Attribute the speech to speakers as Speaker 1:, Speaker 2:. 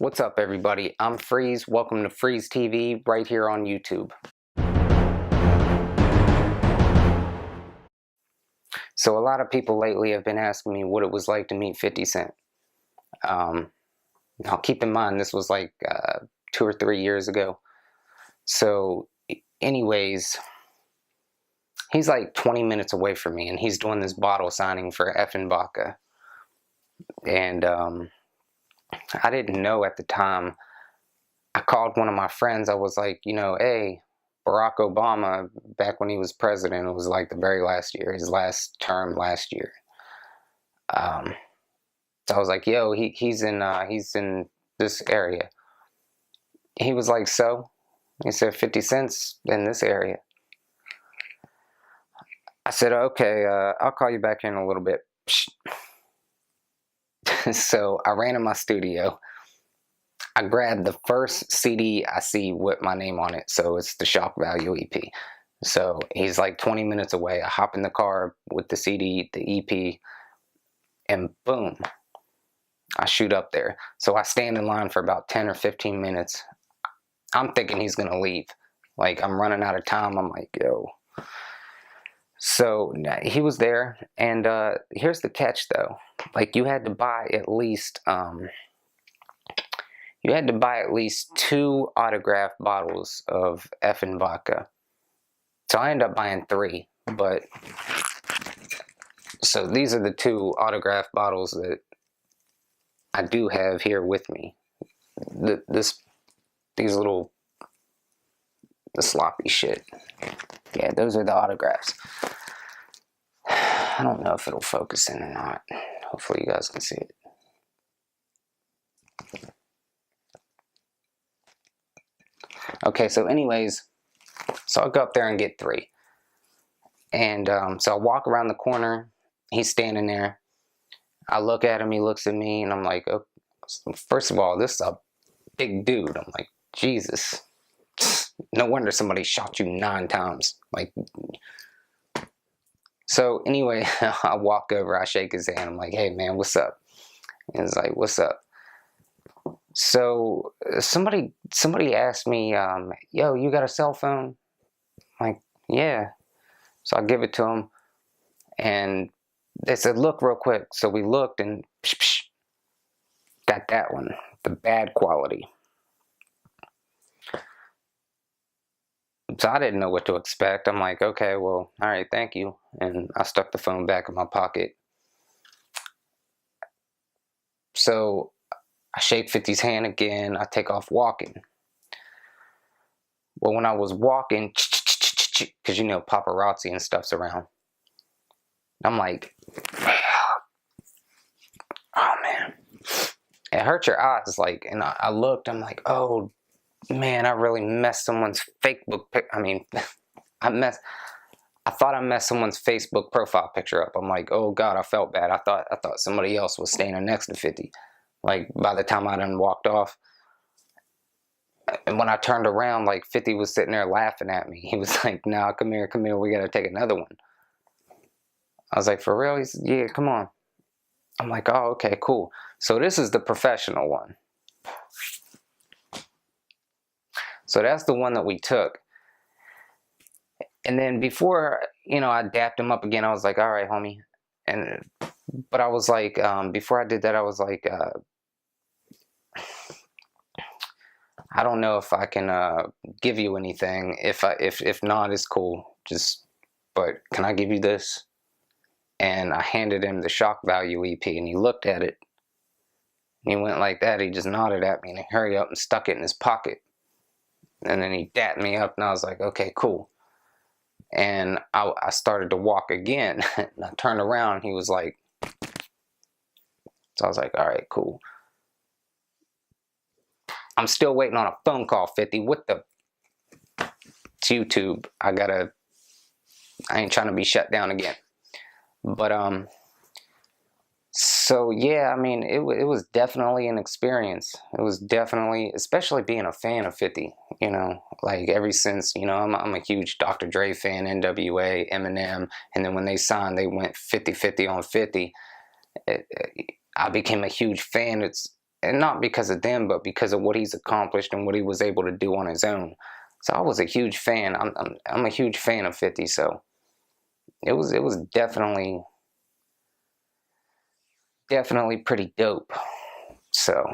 Speaker 1: What's up, everybody? I'm FREiZ. Welcome to FREiZT.V right here on YouTube. So a lot of people lately have been asking me what it was like to meet 50 Cent. Now keep in mind, this was like 2 or 3 years ago. So anyways, he's like 20 minutes away from me, and he's doing this bottle signing for Effen Vodka. And I didn't know at the time. I called one of my friends. I was like, hey, Barack Obama, back when he was president, it was like the very last year, his last term last year. So I was like, yo, he's in this area. He was like, so? He said, 50 cents in this area. I said, okay, I'll call you back in a little bit. So I ran in my studio. I grabbed the first CD I see with my name on it. So it's the Shock Value EP. So he's like 20 minutes away. I hop in the car with the CD, the EP, and boom, I shoot up there. So I stand in line for about 10 or 15 minutes. I'm thinking he's going to leave. Like, I'm running out of time. I'm like, yo. So he was there. And here's the catch, though. Like, you had to buy at least... you had to buy at least 2 autographed bottles of Effen Vodka. So I ended up buying 3, but so these are the 2 autographed bottles that I do have here with me. These little, the sloppy shit. Yeah, those are the autographs. I don't know if it'll focus in or not. Hopefully you guys can see it. Okay, so anyways, so I'll go up there and get 3. And so I walk around the corner. He's standing there. I look at him. He looks at me. And I'm like, oh, first of all, this is a big dude. I'm like, Jesus. No wonder somebody shot you 9 times. Like, so anyway, I walk over. I shake his hand. I'm like, hey, man, what's up? And he's like, what's up? So somebody asked me, yo, you got a cell phone? I'm like, yeah. So I give it to him, and they said, look real quick. So we looked, and got that one, the bad quality. So I didn't know what to expect. I'm like, okay, well, all right, thank you. And I stuck the phone back in my pocket. So I shake 50's hand again. I take off walking. Well, when I was walking, because paparazzi and stuff's around, I'm like, oh man, it hurts your eyes. Like, and I looked. I'm like, oh man, I really messed someone's Facebook. I thought I messed someone's Facebook profile picture up. I'm like, oh God, I felt bad. I thought somebody else was standing next to 50. Like, by the time I done walked off, and when I turned around, like, 50 was sitting there laughing at me. He was like, nah, come here, we gotta take another one. I was like, for real? He's, yeah, come on. I'm like, oh, okay, cool. So this is the professional one. So that's the one that we took. And then before, I dapped him up again, I was like, all right, homie. But I was like, before I did that, I was like, I don't know if I can give you anything. If not, it's cool. But can I give you this? And I handed him the Shock Value EP, and he looked at it. And he went like that. He just nodded at me, and he hurried up and stuck it in his pocket. And then he dapped me up, and I was like, okay, cool. And I started to walk again. And I turned around, and he was like, so I was like, all right, cool. I'm still waiting on a phone call, 50. What the? It's YouTube. I ain't trying to be shut down again. But, so yeah, I mean, it was definitely an experience. It was definitely, especially being a fan of 50, like ever since, I'm a huge Dr. Dre fan, NWA, Eminem. And then when they signed, they went 50-50 on 50. I became a huge fan. and not because of them, but because of what he's accomplished and what he was able to do on his own. So I was a huge fan. I'm a huge fan of 50. So it was definitely pretty dope. So